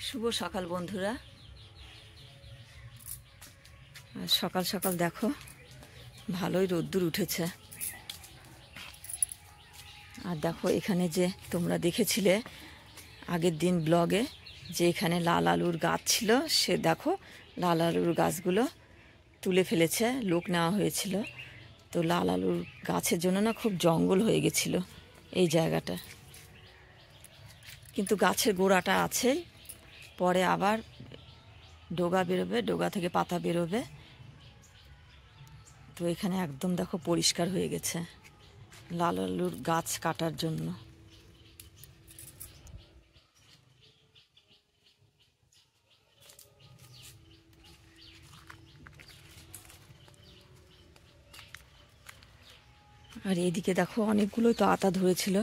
শুভ সকাল বন্ধুরা। সকাল সকাল দেখো ভালোই রোদ্দুর উঠেছে। আর দেখো এখানে যে তোমরা দেখেছিলে আগের দিন ব্লগে যে এখানে লাল আলুর গাছ ছিল, সে দেখো লাল আলুর গাছগুলো তুলে ফেলেছে, লোক নেওয়া হয়েছিল। তো লাল আলুর গাছের জন্য না খুব জঙ্গল হয়ে গেছিল এই জায়গাটা, কিন্তু গাছের গোড়াটা আছে, পরে আবার ডগা বেরোবে, ডগা থেকে পাতা বেরোবে। তো এখানে একদম দেখো পরিষ্কার হয়ে গেছে লাল আলুর গাছ কাটার জন্য। আর এদিকে দেখো অনেকগুলোই তো আতা ধরেছিল,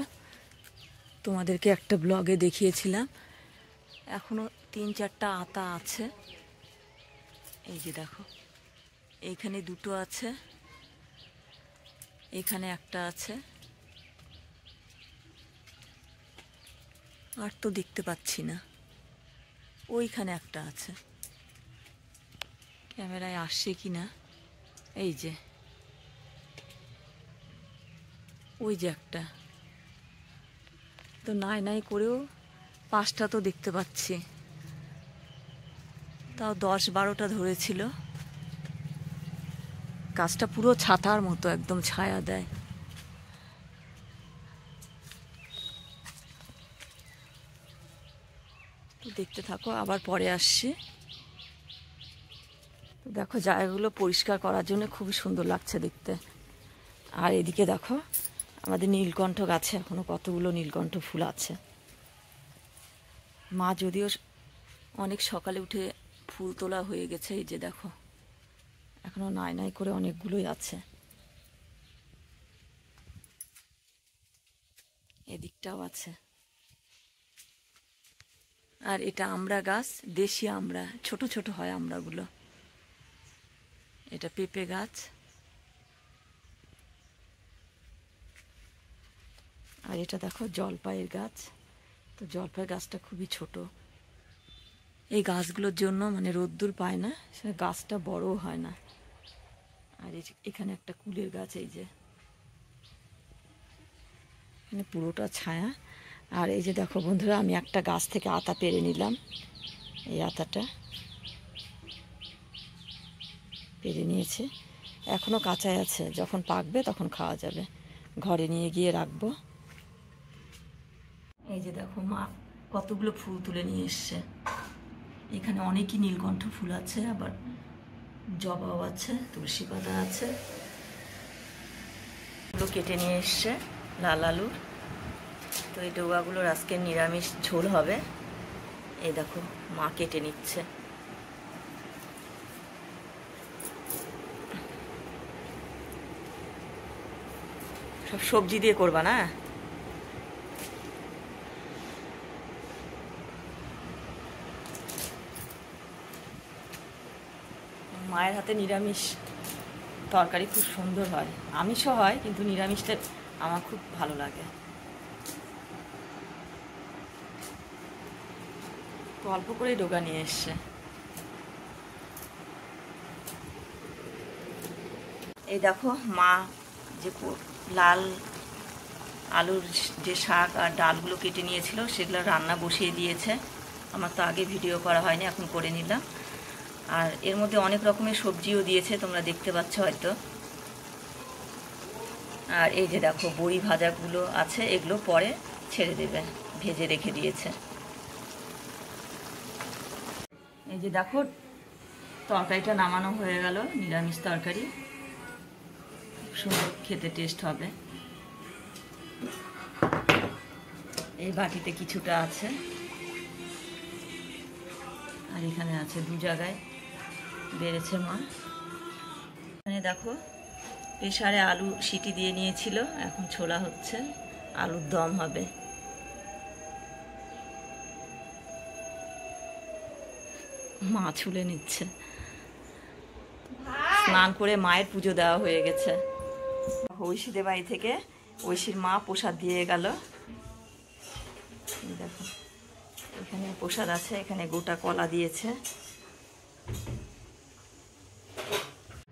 তোমাদেরকে একটা ব্লগে দেখিয়েছিলাম। এখনো 3-4টা আতা আছে। এই যে দেখো এইখানে দুটো আছে, এখানে একটা আছে, আর তো দেখতে পাচ্ছি না। ওইখানে একটা আছে, ক্যামেরায় আসছে কি না। এই যে ওই যে একটা, তো নাই নাই করেও 5টা তো দেখতে পাচ্ছি, তাও 10-12টা ধরেছিল। গাছটা পুরো ছাতার মতো একদম ছায়া দেয়। তো দেখতে থাকো, আবার পরে আসছি। তো দেখো জায়গাগুলো পরিষ্কার করার জন্য খুবই সুন্দর লাগছে দেখতে। আর এদিকে দেখো আমাদের নীলকণ্ঠ গাছে এখনো কতগুলো নীলকণ্ঠ ফুল আছে। মা যদিও অনেক সকালে উঠে ফুল তোলা হয়ে গেছে, এই যে দেখো এখনো নাই নাই করে অনেকগুলোই আছে। এদিকটাও আছে। আর এটা আমড়া গাছ, দেশি আমড়া, ছোট ছোট হয় আমড়াগুলো। এটা পেঁপে গাছ। আর এটা দেখো জলপাইয়ের গাছ। তো জলপাই গাছটা খুবই ছোট। এই গাছগুলোর জন্য মানে রোদ্দুর পায় না, সে গাছটা বড়ও হয় না। আর এখানে একটা কুলের গাছ, এই যে এখানে পুরোটা ছায়া। আর এই যে দেখো বন্ধুরা, আমি একটা গাছ থেকে আতা পেরে নিলাম। এই আতাটা পেরে নিয়েছে, এখনও কাঁচাই আছে, যখন পাকবে তখন খাওয়া যাবে। ঘরে নিয়ে গিয়ে রাখবো। এই যে দেখো মা কতগুলো ফুল তুলে নিয়ে এসছে। এখানে অনেকই নীলকণ্ঠ ফুল আছে, আবার জবাও আছে, তুলসী পাতা আছে। এগুলো কেটে নিয়ে এসছে লাল আলুর। তো এই ডোগাগুলোর আজকে নিরামিষ ঝোল হবে। এই দেখো মা কেটে নিচ্ছে। সব সবজি দিয়ে করবা না? মায়ের হাতে নিরামিষ তরকারি খুব সুন্দর হয়। আমিষও হয়, কিন্তু নিরামিষটা আমার খুব ভালো লাগে। তো অল্প করেই ডোগা নিয়ে এসছে। এই দেখো মা যে লাল আলুর যে শাক আর ডালগুলো কেটে নিয়েছিল, সেগুলো রান্না বসিয়ে দিয়েছে। আমার তো আগে ভিডিও করা হয়নি, এখন করে নিলাম। আর এর মধ্যে অনেক রকমের সবজিও দিয়েছে, তোমরা দেখতে পাচ্ছ হয়তো। আর এই যে দেখো বড়ি ভাজাগুলো আছে, এগুলো পরে ছেড়ে দেবে, ভেজে রেখে দিয়েছে। এই যে দেখো তরকারিটা নামানো হয়ে গেল, নিরামিষ তরকারি, সুন্দর খেতে টেস্ট হবে। এই বাটিতে কিছুটা আছে, আর এখানে আছে 2 জায়গায় বেড়েছে মা। এখানে দেখো প্রেসারে আলু সিটি দিয়ে নিয়েছিল, এখন ছোলা হচ্ছে, আলুর দম হবে। মা ছুলে নিচ্ছে। স্নান করে মায়ের পুজো দেওয়া হয়ে গেছে। ঐশীদের বাড়ি থেকে ঐশীর মা প্রসাদ দিয়ে গেল। দেখো এখানে প্রসাদ আছে, এখানে গোটা কলা দিয়েছে।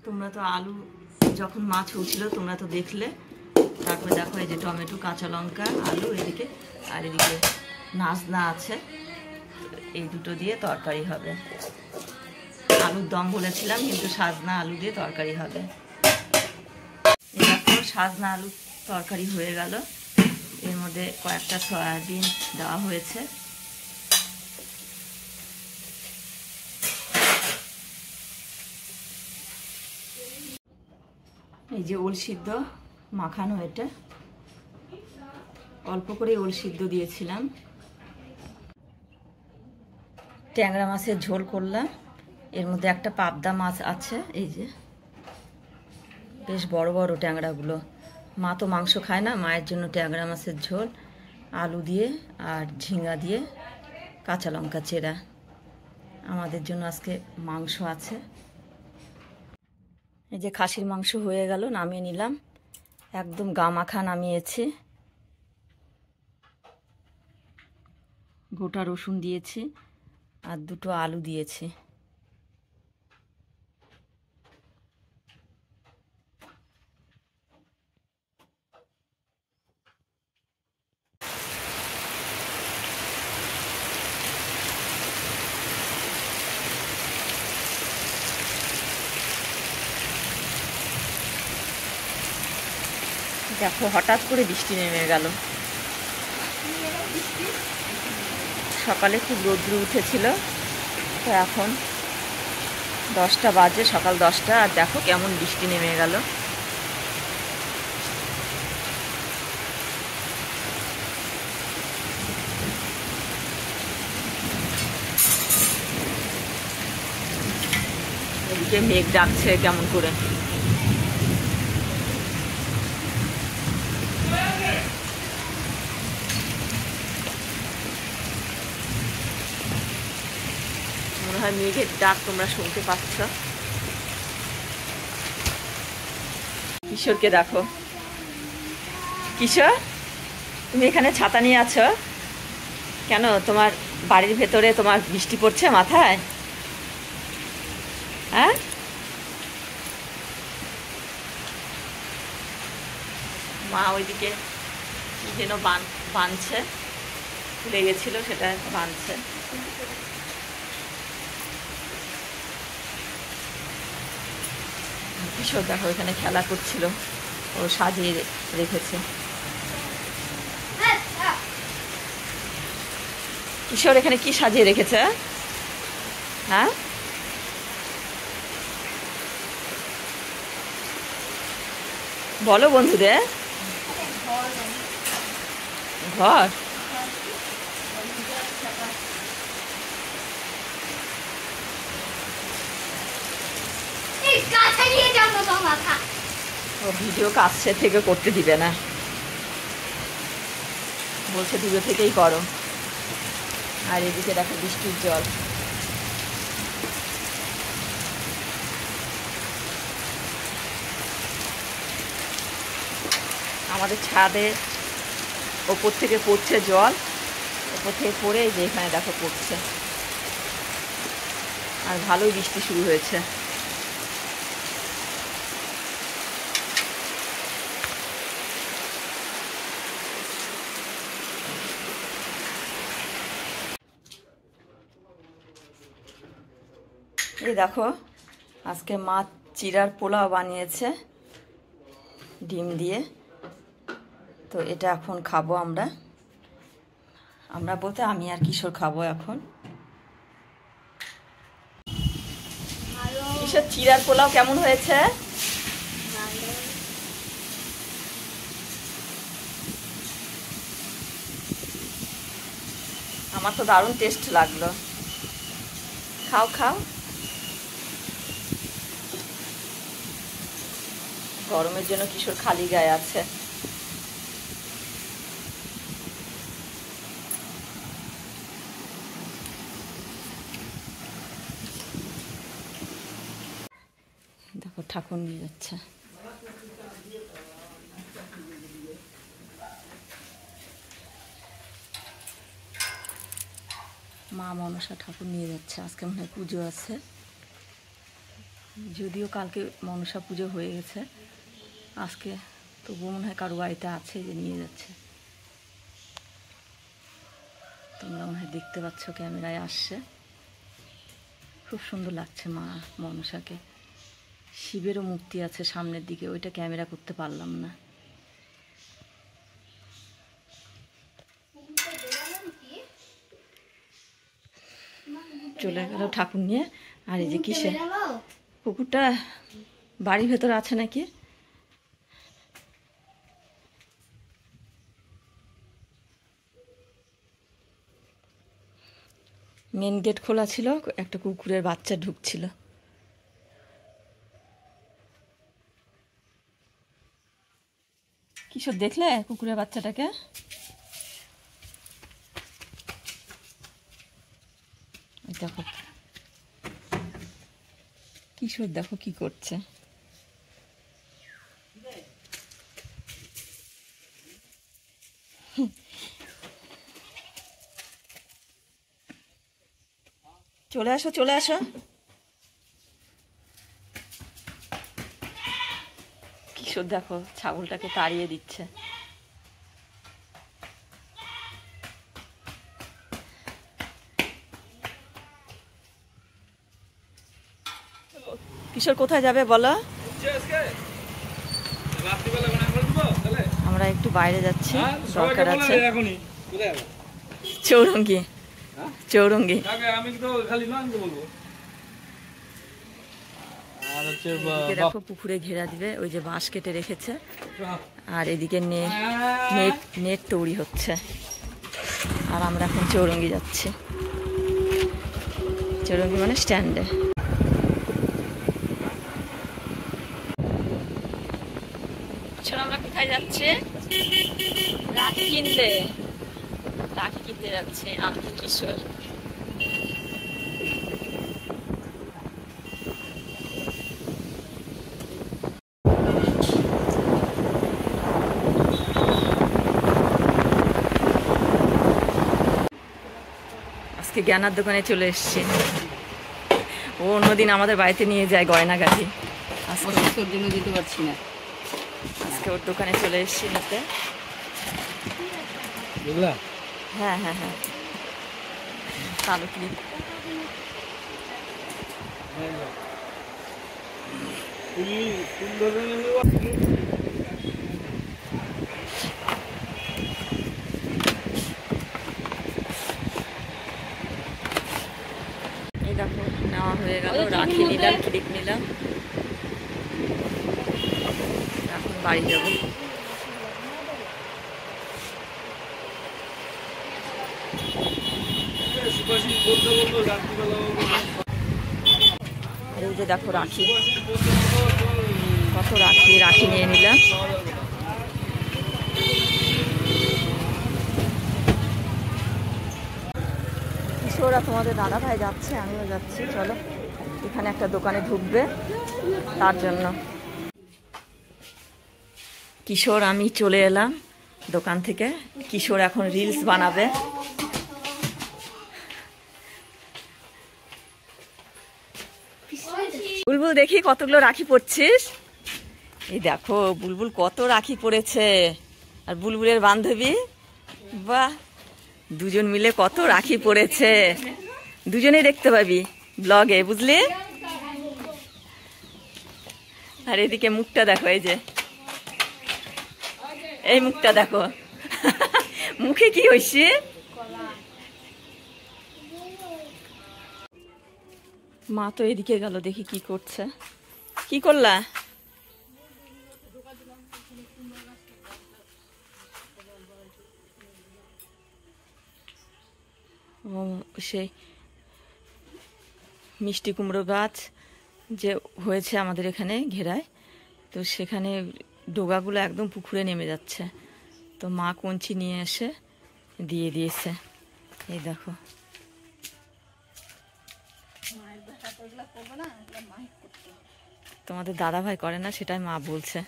তোমরা তো আলু যখন মাছ হচ্ছিল তোমরা তো দেখলে। তারপরে দেখো এই যে টমেটো, কাঁচা লঙ্কা, আলু এদিকে, আর এদিকে নাজনা আছে। এই দুটো দিয়ে তরকারি হবে। আলুর দম বলেছিলাম, কিন্তু সাজনা আলু দিয়ে তরকারি হবে। দেখো সাজনা আলু তরকারি হয়ে গেল। এর মধ্যে কয়েকটা সয়াবিন দেওয়া হয়েছে। এই যে ওল সিদ্ধ মাখানো, এটা অল্প করে ওল সিদ্ধ দিয়েছিলাম। ট্যাংরা মাছের ঝোল করলাম। এর মধ্যে একটা পাবদা মাছ আছে, এই যে বেশ বড় বড় ট্যাংরাগুলো। মা তো মাংস খায় না, মায়ের জন্য ট্যাংরা মাছের ঝোল, আলু দিয়ে আর ঝিঙ্গা দিয়ে কাঁচা লঙ্কা চেরা। আমাদের জন্য আজকে মাংস আছে। এই যে খাসির মাংস হয়ে গেল, নামিয়ে নিলাম। একদম গা মাখা নামিয়েছি। গোটা রসুন দিয়েছি আর দুটো আলু দিয়েছি। দেখো হঠাৎ করে বৃষ্টি নেমে গেল। সকালে খুব রৌদ্র উঠেছিল, তো এখন 10টা বাজে, সকাল 10টা, আর দেখো কেমন বৃষ্টি নেমে গেল। এদিকে মেঘ ডাকছে কেমন করে। মনে হয় মেঘের ডাক তোমরা শুনতে পাচ্ছ। কিশোরকে দেখো। কিশোর, তুমি এখানে ছাতা নিয়ে আছো কেন? তোমার বাড়ির ভেতরে তোমার বৃষ্টি পড়ছে মাথায়? হ্যাঁ, মা ওইদিকে কি যেন বাঁধছে, ভুলে গেছিল, সেটা বাঁধছে। কিশোর দেখো এখানে খেলা করছিল, ও সাজিয়ে রেখেছে। কিশোর এখানে কি সাজিয়ে রেখেছে? হ্যাঁ, বলো বন্ধুদের। ঘর ও ভিডিও কাছে থেকে করতে দিবে না, বলছে দূরে থেকেই করো। আর এদিকে দেখো বৃষ্টির জল। আমাদের ছাদে ওপর থেকে পড়ছে জল, ওপর থেকে পড়ে যে এখানে দেখো পড়ছে। আর ভালোই বৃষ্টি শুরু হয়েছে। এই দেখো আজকে মা চিড়ার পোলাও বানিয়েছে ডিম দিয়ে। তো এটা এখন খাবো আমরা। আমরা বলতে আমি আর কিশোর খাবো এখন। কিশোর, চিড়ার পোলাও কেমন হয়েছে? আমার তো দারুণ টেস্ট লাগলো। খাও খাও। গরমের জন্য কিশোর খালি গায়ে আছে। দেখো ঠাকুর নিয়ে যাচ্ছে। মা মনসা ঠাকুর নিয়ে যাচ্ছে, আজকে মনে হয় পুজো আছে, যদিও কালকে মনসা পুজো হয়ে গেছে, আজকে তবুও মনে হয় কারো বাড়িতে আছে যে নিয়ে যাচ্ছে। তোমরা মনে হয় দেখতে পাচ্ছ, ক্যামেরায় আসছে, খুব সুন্দর লাগছে মা মনসাকে। শিবেরও মূর্তি আছে সামনের দিকে, ওইটা ক্যামেরা করতে পারলাম না। চলে গেল ঠাকুর নিয়ে। আর এই যে কিসে পুকুরটা বাড়ির ভেতরে আছে নাকি, মেন গেট খোলা ছিল, একটা কুকুরের বাচ্চা ঢুকছিল। কিশোর দেখলে কুকুরের বাচ্চাটাকে? দেখো কিশোর, দেখো কি করছে। চলে আসো, চলে আসো। কিশোর দেখো ছাগলটাকে তাড়িয়ে দিচ্ছে। কিশোর কোথায় যাবে বলো? আমরা একটু বাইরে যাচ্ছি, দরকার আছে। চৌরঙ্গি, চৌরঙ্গি। দেখো পুকুরে ঘেরা দিবে, ওই যে বাঁশ কেটে রেখেছে, আর এদিকে নেট নেট তৈরি হচ্ছে। আর আমরা এখন চৌরঙ্গি যাচ্ছি, চৌরঙ্গি মানে স্ট্যান্ডে। আমরা কোথায় যাচ্ছি? রাখি কিনতে, রাখি কিনতে যাচ্ছে আমি কিশোর। আজকে জ্ঞানার দোকানে চলে এসছি। ও অন্যদিন আমাদের বাড়িতে নিয়ে যায় গয়নাগাটি, আজকে ওর জন্য যেতে পারছি না। আজকে ওর দোকানে চলে এসছি নিতে। হ্যাঁ হ্যাঁ হ্যাঁ, কালো ক্লিপ। এই দেখো নেওয়া হয়ে গেল, রাখি নিলাম, ক্লিপ নিলাম, এখন বাড়ি যাবো। এই যে দেখো রাখি, কত রাখি, রাখি নিয়ে নিলাম। কিশোরা তোমাদের দাদা ভাই যাচ্ছে, আমিও যাচ্ছি, চলো। এখানে একটা দোকানে ঢুকবে, তার জন্য কিশোর আমি চলে এলাম দোকান থেকে। কিশোর এখন রিলস বানাবে। বুলবুল দেখি কতগুলো রাখি পরছিস। এই দেখো বুলবুল কত রাখি পরেছে, আর বুলবুলের বান্ধবী, বাহ, দুজন মিলে কত রাখি পরেছে। দুজনেই দেখতে পাবি ব্লগে, বুঝলি? আর এদিকে মুখটা দেখো, এই যে এই মুখটা দেখো, মুখে কি হয়েছে? মা তো এদিকে গেল, দেখি কি করছে। কি করলা? সেই মিষ্টি কুমড়ো গাছ যে হয়েছে আমাদের এখানে ঘেরায়, তো সেখানে ডোগাগুলো একদম পুকুরে নেমে যাচ্ছে, তো মা কঞ্চি নিয়ে এসে দিয়ে দিয়েছে। এই দেখো, তোমাদের দাদা ভাই করে না, সেটাই মা বলছে।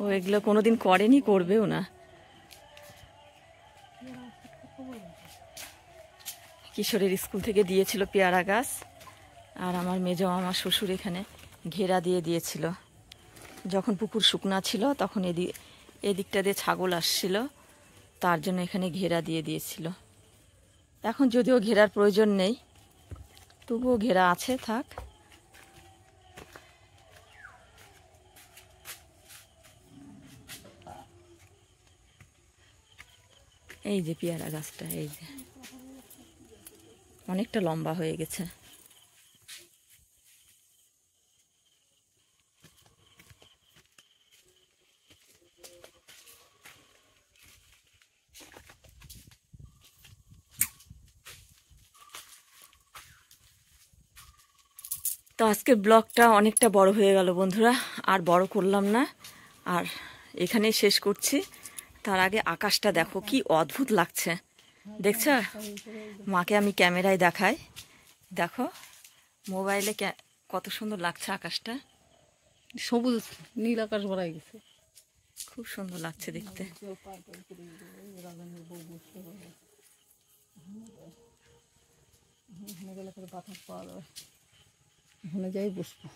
ও এগুলো কোনোদিন করেনি, করবেও না। কিশোরের স্কুল থেকে দিয়েছিল পেয়ারা গাছ, আর আমার মেজ মামা শ্বশুর এখানে ঘেরা দিয়ে দিয়েছিল। যখন পুকুর শুকনা ছিল তখন এদিকটা দিয়ে ছাগল আসছিল, তার জন্য এখানে ঘেরা দিয়ে দিয়েছিল। এখন যদিও ঘেরার প্রয়োজন নেই, তবুও ঘেরা আছে, থাক। এই যে পেয়ারা গাছটা, এই যে অনেকটা লম্বা হয়ে গেছে। তো আজকের ব্লগটা অনেকটা বড় হয়ে গেল বন্ধুরা, আর বড় করলাম না, আর এখানেই শেষ করছি। তার আগে আকাশটা দেখো কি অদ্ভুত লাগছে, দেখছো? মাকে আমি ক্যামেরায় দেখাই, দেখো মোবাইলে কত সুন্দর লাগছে আকাশটা, সবুজ নীল আকাশ ভরাই গেছে, খুব সুন্দর লাগছে দেখতে। বাতাস পাওয়া যাবে, ওখানে যাই বসবো।